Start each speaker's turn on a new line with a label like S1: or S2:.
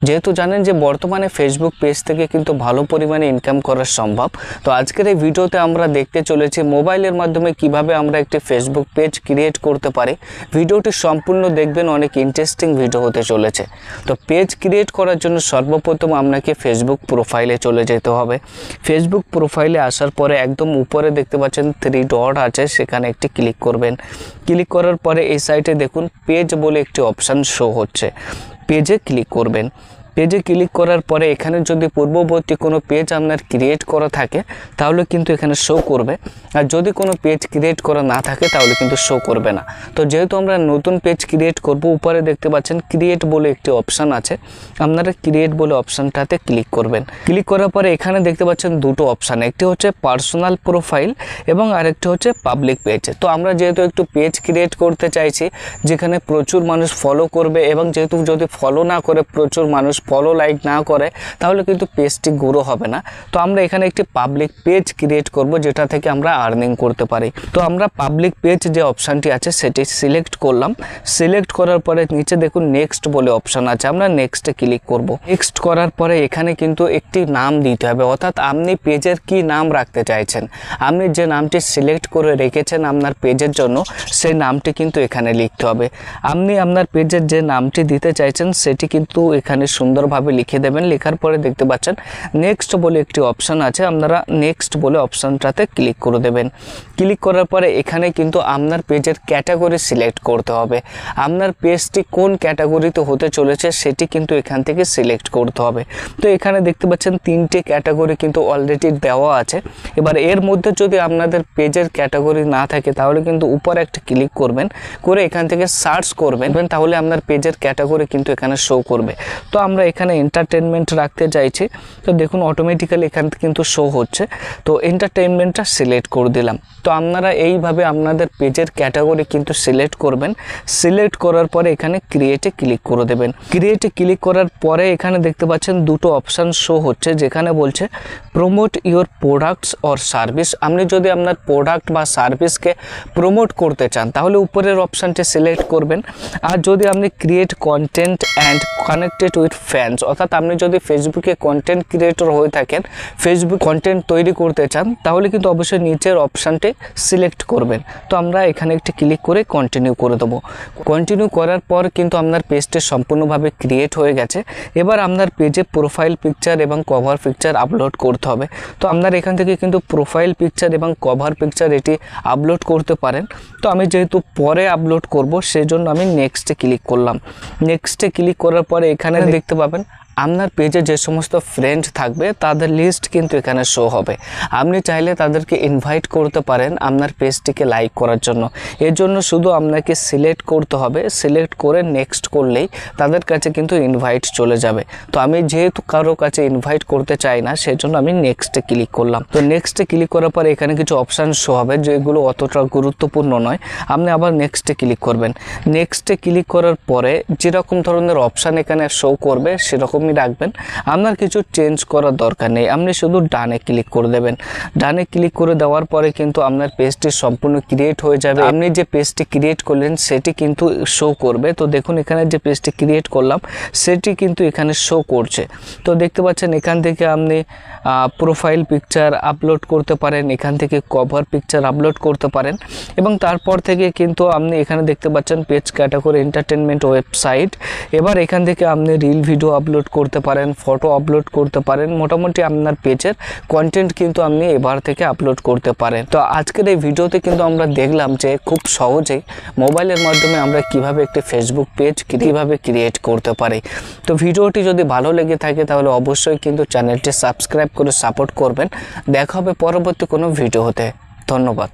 S1: যেহেতু জানেন যে বর্তমানে ফেসবুক পেজ থেকে কিন্তু ভালো পরিমাণে ইনকাম করা সম্ভব। তো আজকের এই ভিডিওতে আমরা দেখতে চলেছি মোবাইলের মাধ্যমে কিভাবে আমরা একটি ফেসবুক পেজ ক্রিয়েট করতে পারি। ভিডিওটি সম্পূর্ণ দেখবেন, অনেক ইন্টারেস্টিং ভিডিও হতে চলেছে। তো পেজ ক্রিয়েট করার জন্য সর্বপ্রথম আপনাকে ফেসবুক প্রোফাইলে চলে যেতে হবে। ফেসবুক প্রোফাইলে আসার পরে একদম উপরে দেখতে পাচ্ছেন 3 ডট আছে, সেখানে একটি ক্লিক করবেন। ক্লিক করার পরে এই সাইটে দেখুন পেজ বলে একটি অপশান শো হচ্ছে, পেজে ক্লিক করবেন। পেজে ক্লিক করার পরে এখানে যদি পূর্ববর্তী কোনো পেজ আপনার ক্রিয়েট করা থাকে তাহলে কিন্তু এখানে শো করবে, আর যদি কোনো পেজ ক্রিয়েট করা না থাকে তাহলে কিন্তু শো করবে না। তো যেহেতু আমরা নতুন পেজ ক্রিয়েট করব, উপরে দেখতে পাচ্ছেন ক্রিয়েট বলে একটি অপশান আছে, আপনারা ক্রিয়েট বলে অপশানটাতে ক্লিক করবেন। ক্লিক করার পরে এখানে দেখতে পাচ্ছেন দুটো অপশান, একটি হচ্ছে পার্সোনাল প্রোফাইল এবং আরেকটি হচ্ছে পাবলিক পেজ। তো আমরা যেহেতু একটু পেজ ক্রিয়েট করতে চাইছি যেখানে প্রচুর মানুষ ফলো করবে, এবং যেহেতু যদি ফলো না করে প্রচুর মানুষ ফলো লাইক না করে তাহলে কিন্তু পেজটি গ্রো হবে না। তো আমরা এখানে একটি পাবলিক পেজ ক্রিয়েট করব যেটা থেকে আমরা আর্নিং করতে পারি। তো আমরা পাবলিক পেজ যে অপশানটি আছে সেটি সিলেক্ট করলাম। সিলেক্ট করার পরে নিচে দেখুন নেক্সট বলে অপশান আছে, আমরা নেক্সটে ক্লিক করব। নেক্সট করার পরে এখানে কিন্তু একটি নাম দিতে হবে, অর্থাৎ আপনি পেজের কি নাম রাখতে চাইছেন। আপনি যে নামটি সিলেক্ট করে রেখেছেন আপনার পেজের জন্য সেই নামটি কিন্তু এখানে লিখতে হবে। আপনি আপনার পেজের যে নামটি দিতে চাইছেন সেটি কিন্তু এখানে সুন্দরভাবে লিখে দেবেন। লেখার পরে দেখতে পাচ্ছেন নেক্সট বলে একটি অপশান আছে, আপনারা নেক্সট বলে অপশানটাতে ক্লিক করে দেবেন। ক্লিক করার পরে এখানে কিন্তু আপনার পেজের ক্যাটাগরি সিলেক্ট করতে হবে। আপনার পেজটি কোন ক্যাটাগরিতে হতে চলেছে সেটি কিন্তু এখান থেকে সিলেক্ট করতে হবে। তো এখানে দেখতে পাচ্ছেন 3টে ক্যাটাগরি কিন্তু অলরেডি দেওয়া আছে। এবার এর মধ্যে যদি আপনাদের পেজের ক্যাটাগরি না থাকে তাহলে কিন্তু উপরে একটা ক্লিক করবেন, করে এখান থেকে সার্চ করবেন, তাহলে আপনার পেজের ক্যাটাগরি কিন্তু এখানে শো করবে। তো আমরা এখানে এন্টারটেনমেন্ট রাখতে চাইছি, তো দেখুন অটোমেটিক্যালি এখান থেকে কিন্তু শো হচ্ছে। তো এন্টারটেনমেন্টটা সিলেক্ট করে দিলাম। তো আপনারা এইভাবে আপনাদের পেজের ক্যাটাগরি কিন্তু সিলেক্ট করবেন। সিলেক্ট করার পরে এখানে ক্রিয়েটে ক্লিক করে দেবেন। ক্রিয়েটে ক্লিক করার পরে এখানে দেখতে পাচ্ছেন দুটো অপশান শো হচ্ছে, যেখানে বলছে promote your products or service. আপনি যদি আপনার প্রোডাক্ট বা সার্ভিসকে প্রমোট করতে চান তাহলে উপরের অপশানটি সিলেক্ট করবেন। আর যদি আপনি create content and connected with fans, অর্থাৎ আপনি যদি ফেসবুকে কন্টেন্ট ক্রিয়েটর হয়ে থাকেন, ফেসবুক কন্টেন্ট তৈরি করতে চান, তাহলে কিন্তু অবশ্যই নিচের অপশানটি সিলেক্ট করবেন। তো আমরা এখানে একটি ক্লিক করে কন্টিনিউ করে দেবো। কন্টিনিউ করার পর কিন্তু আপনার পেজটি সম্পূর্ণভাবে ক্রিয়েট হয়ে গেছে। এবার আপনার পেজে প্রোফাইল পিকচার এবং কভার পিকচার আপলোড করতে হবে। তো আপনার এখান থেকে কিন্তু প্রোফাইল পিকচার এবং কভার পিকচার এটি আপলোড করতে পারেন। তো আমি যেহেতু পরে আপলোড করব সেজন্য আমি নেক্সটে ক্লিক করলাম। নেক্সটে ক্লিক করার পরে এখানে দেখতে পাবেন আপনার পেজে যে সমস্ত ফ্রেন্ড থাকবে তাদের লিস্ট কিন্তু এখানে শো হবে। আপনি চাইলে তাদেরকে ইনভাইট করতে পারেন আপনার পেজটিকে লাইক করার জন্য। এর জন্য শুধু আপনাকে সিলেক্ট করতে হবে, সিলেক্ট করে নেক্সট করলেই তাদের কাছে কিন্তু ইনভাইট চলে যাবে। তো আমি যেহেতু কারো কাছে ইনভাইট করতে চাই না সেজন্য আমি নেক্সটে ক্লিক করলাম। তো নেক্সটে ক্লিক করার পর এখানে কিছু অপশান শো হবে যেগুলো অতটা গুরুত্বপূর্ণ নয়, আপনি আবার নেক্সটে ক্লিক করবেন। নেক্সটে ক্লিক করার পরে যেরকম ধরনের অপশান এখানে শো করবে সেরকম রাখবেন, আপনার কিছু চেঞ্জ করার দরকার নেই। আপনি শুধু ডানে ক্লিক করে দেবেন। ডানে ক্লিক করে দেওয়ার পরে কিন্তু আপনার পেজটি সম্পূর্ণ ক্রিয়েট হয়ে যাবে। আপনি যে পেজটি ক্রিয়েট করলেন সেটি কিন্তু শো করবে। তো দেখুন এখানে যে পেজটি ক্রিয়েট করলাম সেটি কিন্তু এখানে শো করছে। তো দেখতে পাচ্ছেন এখান থেকে আপনি প্রোফাইল পিকচার আপলোড করতে পারেন, এখান থেকে কভার পিকচার আপলোড করতে পারেন, এবং তারপর থেকে কিন্তু আপনি এখানে দেখতে পাচ্ছেন পেজ ক্যাটাগরি এন্টারটেনমেন্ট ওয়েবসাইট। এবার এখান থেকে আপনি রিল ভিডিও আপলোড করতে পারেন, ফটো আপলোড করতে পারেন। মোটামুটি আপনার পেজের কন্টেন্ট কিন্তু আপনি এবার থেকে আপলোড করতে পারেন। তো আজকের এই ভিডিওতে কিন্তু আমরা দেখলাম যে খুব সহজেই মোবাইলের মাধ্যমে আমরা কিভাবে একটি ফেসবুক পেজ কিভাবে ক্রিয়েট করতে পারি। তো ভিডিওটি যদি ভালো লেগে থাকে তাহলে অবশ্যই কিন্তু চ্যানেলটি সাবস্ক্রাইব করে সাপোর্ট করবেন। দেখা হবে পরবর্তী কোনো ভিডিওতে। ধন্যবাদ।